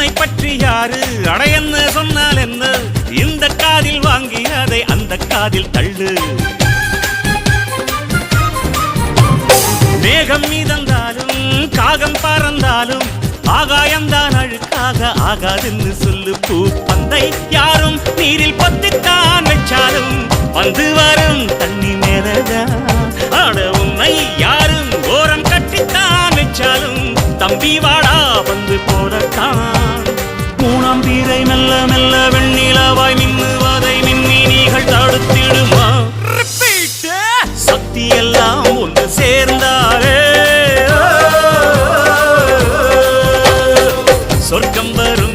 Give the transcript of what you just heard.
உன்னை பற்றி யாரு அடையன்னு சொன்னால் என்ன இந்த காதில் வாங்கி அதை அந்த காதில் தள்ளு மேகம் மீதந்தாலும் காகம் பறந்தாலும் ஆகாயம்தான் அழுக்காக ஆகாதுன்னு சொல்லு பூ பந்தை யாரும் நீரில் பத்தித்தான் வச்சாலும் வந்து வரும் தண்ணி மேலதான் ஆட உன்னை யாரும் ஓரம் கட்டித்தான் வச்சாலும் தம்பி வாடா வந்து போடத்தான் மூணாம் பீரை மெல்ல மெல்ல வெண்ணிலவாய் மின்னுவதை மின்மினிகள் தடுத்திடுமா சக்தி எல்லாம் ஒன்று சேர்ந்தாரே சொர்க்கம் வரும்